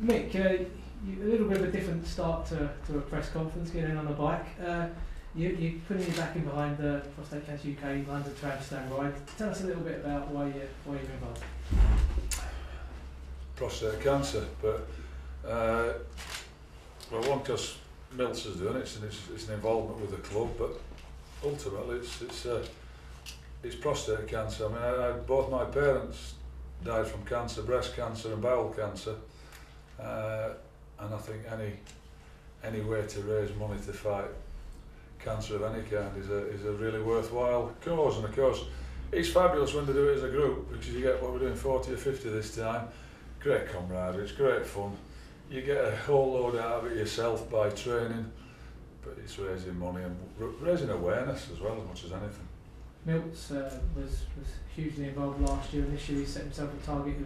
Mick, a little bit of a different start to a press conference, getting in on a bike. You're putting your back in behind the Prostate Cancer UK London to Amsterdam ride. Tell us a little bit about why you're involved. Prostate cancer, but well, one, because Mills is doing it, and it's an involvement with the club, but ultimately it's prostate cancer. I mean, both my parents died from cancer, breast cancer and bowel cancer, and I think any way to raise money to fight cancer of any kind is a really worthwhile cause. And of course, it's fabulous when they do it as a group, because you get what we're doing 40 or 50 this time. Great camaraderie, it's great fun. You get a whole load out of it yourself by training, but it's raising money and raising awareness as well, as much as anything. Milts was hugely involved last year, and this year he set himself a target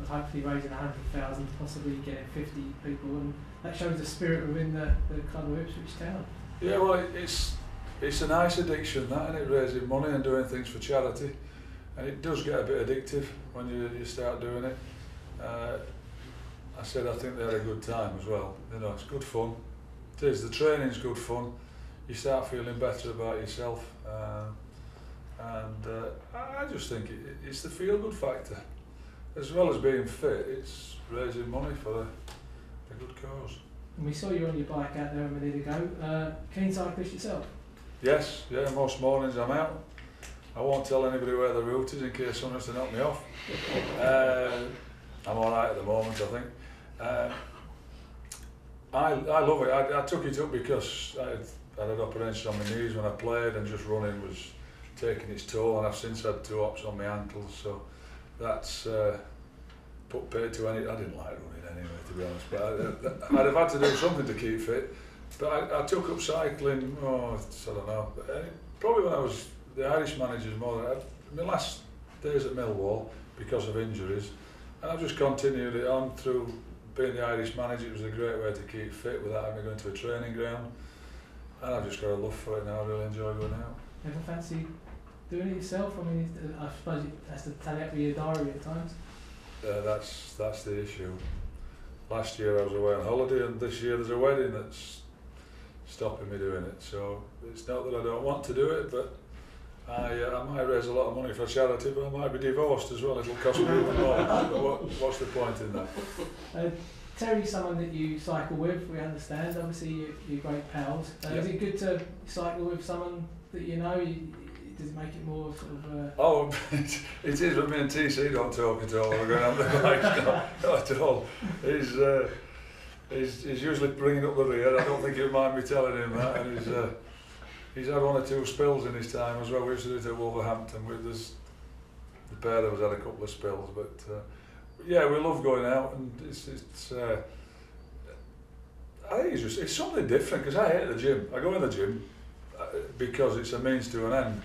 of hopefully raising 100,000, possibly getting 50 people, and that shows the spirit within the club of Ipswich Town. Yeah, well, it's a nice addiction, that, and it raising money and doing things for charity, and it does get a bit addictive when you start doing it. I said I think they had a good time as well. You know, it's good fun. It is. The training's good fun. You start feeling better about yourself, and I just think it's the feel-good factor, as well as being fit. It's raising money for a good cause. And we saw you on your bike out there a minute ago. Keen cyclist yourself? Yes, yeah. Most mornings I'm out. I won't tell anybody where the route is in case someone has to knock me off. I'm all right at the moment, I think. I love it. I took it up because I had an operation on my knees when I played, and just running was taking its toll, and I've since had 2 ops on my ankles, so that's put paid to any. I didn't like running anyway, to be honest, but I'd have had to do something to keep fit. But I took up cycling, I don't know, probably when I was the Irish manager's more. My last days at Millwall, because of injuries, and I've just continued it on through being the Irish manager. It was a great way to keep fit without having to go into a training ground, and I've just got a love for it now. I really enjoy going out. Ever fancy doing it yourself? I mean, I suppose it has to tally up with your diary at times. That's the issue. Last year I was away on holiday, and this year there's a wedding that's stopping me doing it. So it's not that I don't want to do it, but I might raise a lot of money for charity, but I might be divorced as well. It'll cost me even more. But what's the point in that? Terry's someone that you cycle with, we understand. Obviously, you're great pals. Is it good to cycle with someone that you know? Does it make it more sort of... Oh, it is, but me and TC don't talk at all. We're going on the bike, not at all. He's usually bringing up the rear. I don't think he'll mind me telling him that. And he's had 1 or 2 spills in his time as well. We used to do it at Wolverhampton. The pair of us had a couple of spills, but yeah, we love going out, and it's I think it's something different, because I hate the gym. I go in the gym because it's a means to an end,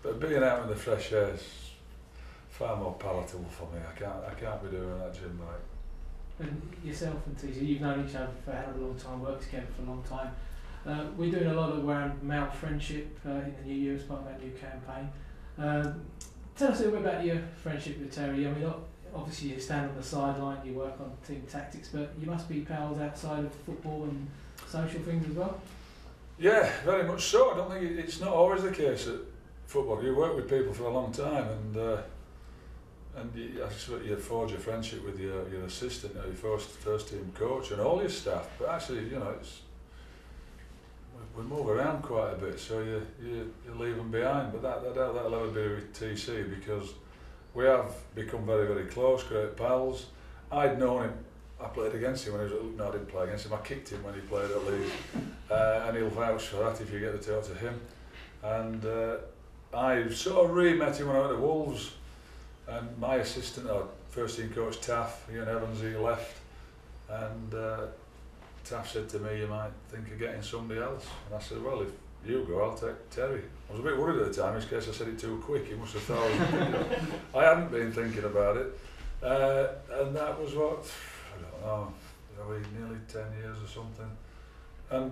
but being out in the fresh air is far more palatable for me. I can't be doing that gym like. And yourself and TC, you've known each other for a long time, worked together for a long time. We're doing a lot around male friendship in the new year as part of our new campaign. Tell us a little bit about your friendship with Terry. I mean, obviously you stand on the sideline, you work on team tactics, but you must be pals outside of football and social things as well? Yeah, very much so. I don't think it's not always the case at football. You work with people for a long time, and you forge a friendship with your assistant, your first team coach, and all your staff. But actually, we move around quite a bit, so you leave them behind. But that'll ever be with TC, because we have become very, very close, great pals. I'd known him. I played against him when he was at... No, I didn't play against him. I kicked him when he played at Leeds. And he'll vouch for that if you get to talk to him. And I sort of re-met him when I went to Wolves. And my assistant, or first team coach Taff, Ian Evans, he left. And Taff said to me, you might think of getting somebody else. And I said, well, if you go, I'll take Terry. I was a bit worried at the time, in case I said it too quick. He must have thought, I hadn't been thinking about it. And that was what... I don't know, nearly 10 years or something, and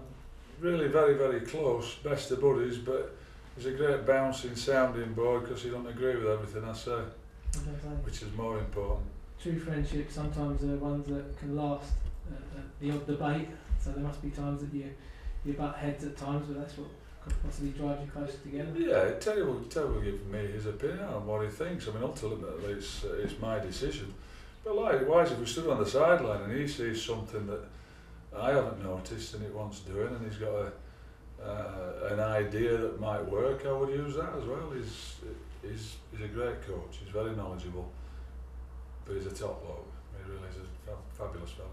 really very, very close, best of buddies, but he's a great bouncing, sounding boy, because he doesn't agree with everything I say, which is more important. true friendships sometimes are ones that can last the odd debate. So there must be times that you butt heads at times, but that's what could possibly drive you closer together. Yeah, Terry will give me his opinion on what he thinks. I mean, ultimately it's my decision. But likewise, if we stood on the sideline and he sees something that I haven't noticed and it wants doing, and he's got an idea that might work, I would use that as well. He's a great coach. He's very knowledgeable, but he's a top bloke. He really is a fabulous fella.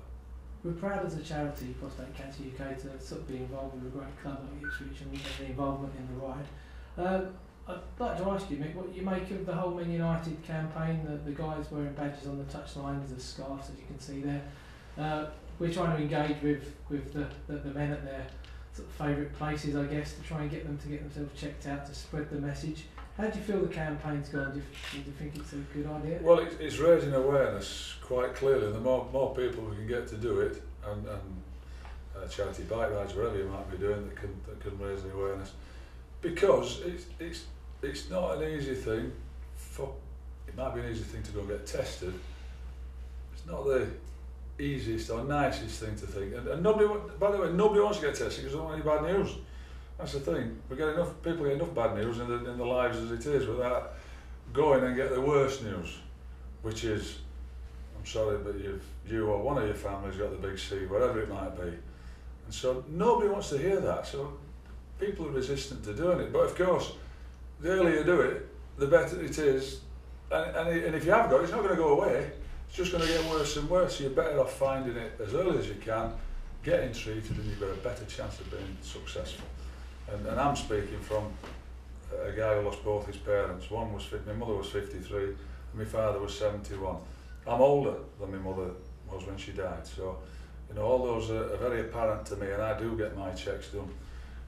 We're proud as a charity, Prostate Cancer UK, to sort of be involved with a great club like Ipswich and the involvement in the ride. I'd like to ask you, Mick, what you make of the whole Men United campaign, the guys wearing badges on the touchline, the scarves as you can see there. We're trying to engage with the men at their sort of favourite places, I guess, to try and get them to get themselves checked out, to spread the message. How do you feel the campaign's gone? Do you think it's a good idea? Well, it's raising awareness quite clearly. The more people we can get to do it, and charity bike rides, whatever you might be doing, that can raise the awareness, because it's not an easy thing. It might be an easy thing to go and get tested. It's not the easiest or nicest thing to think, and nobody. By the way, nobody wants to get tested because they don't want any bad news. That's the thing. People get enough bad news in the lives as it is without going and get the worst news, which is, I'm sorry, but you or one of your family's got the big C, whatever it might be. And so nobody wants to hear that. So people are resistant to doing it. But of course, the earlier you do it, the better it is. And if you have got it, it's not going to go away. It's just going to get worse and worse. So you're better off finding it as early as you can, getting treated, and you've got a better chance of being successful. And I'm speaking from a guy who lost both his parents. My mother was 53 and my father was 71. I'm older than my mother was when she died, so all those are very apparent to me, and I do get my checks done.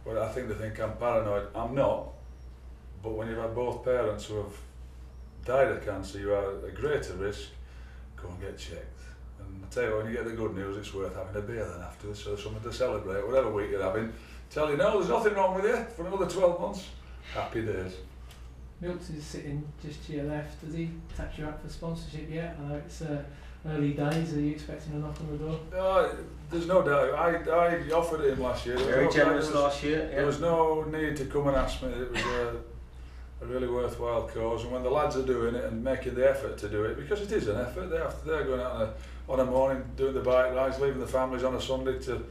But I think they think I'm paranoid. I'm not, but when you've had both parents who have died of cancer, you are at a greater risk. Go and get checked. And I tell you, when you get the good news, it's worth having a beer then afterwards, so there's something to celebrate, whatever week you're having. Tell you, no, there's nothing wrong with you for another 12 months. Happy days. Milks is sitting just to your left. Does he tap you up for sponsorship yet? I know it's early days. Are you expecting a knock on the door? There's no doubt. I offered it him last year. Very generous last year. Yeah. There was no need to come and ask me. It was a really worthwhile cause, and when the lads are doing it and making the effort to do it, because it is an effort, they're going out on a morning, doing the bike rides, leaving the families on a Sunday to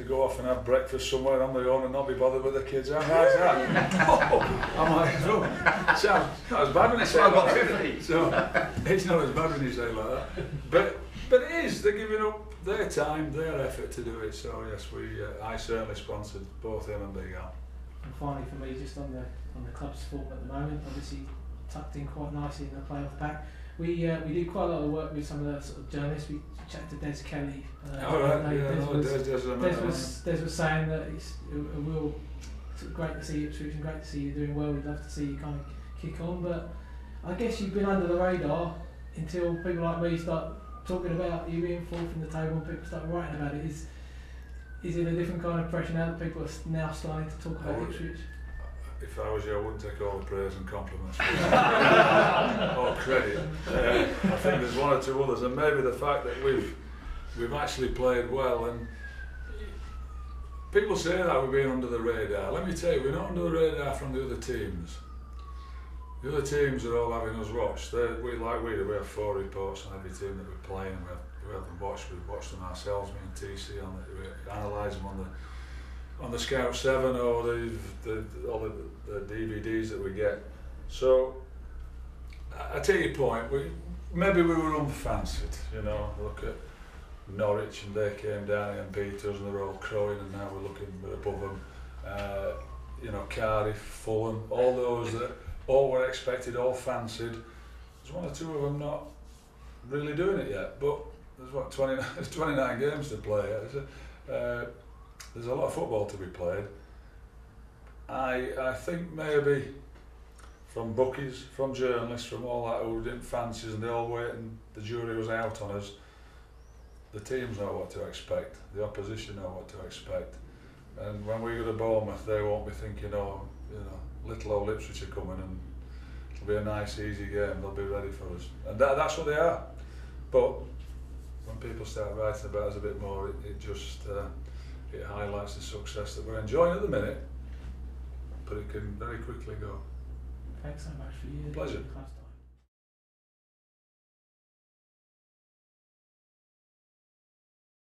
go off and have breakfast somewhere on their own and not be bothered with the kids. How nice is that? I'm like, sounds not as bad when you say it like that. So it's not as bad when you say it like that. But it is. They're giving up their time, their effort to do it. So yes, I certainly sponsored both him and Big Al. And finally, for me, just on the club's form at the moment, obviously tucked in quite nicely in the playoff pack. We do quite a lot of work with some of the sort of journalists. We chatted to Des Kelly. Des was saying that it's a real sort of great to see Ipswich and great to see you doing well. We'd love to see you kind of kick on, but I guess you've been under the radar until people like me start talking about you being fourth in the table and people start writing about it. Is it a different kind of pressure now that people are now starting to talk about Ipswich? If I was you, I wouldn't take all the praise and compliments or credit. I think there's one or two others, and maybe the fact that we've actually played well. And people say that we've been under the radar. Let me tell you, we're not under the radar from the other teams. The other teams are all having us watched. We have 4 reports on every team that we're playing. We have them watched. We've watched them ourselves, me and TC, we analyse them on the Scout 7 or all the DVDs that we get. So I take your point. Maybe we were unfancied, Look at Norwich and they came down and beat us and they're all crowing, and now we're looking above them. Cardiff, Fulham, all those that all were expected, all fancied. There's 1 or 2 of them not really doing it yet, but there's 29 games to play. There's a lot of football to be played. I think maybe from bookies, from journalists, from all that who didn't fancy us and they all wait and the jury was out on us, the teams know what to expect, the opposition know what to expect. And when we go to Bournemouth, they won't be thinking, little old Ipswich are coming and it'll be a nice, easy game, they'll be ready for us. And that's what they are. But when people start writing about us a bit more, it just it highlights the success that we're enjoying at the minute, but it can very quickly go. Thanks so much for your Pleasure. class time.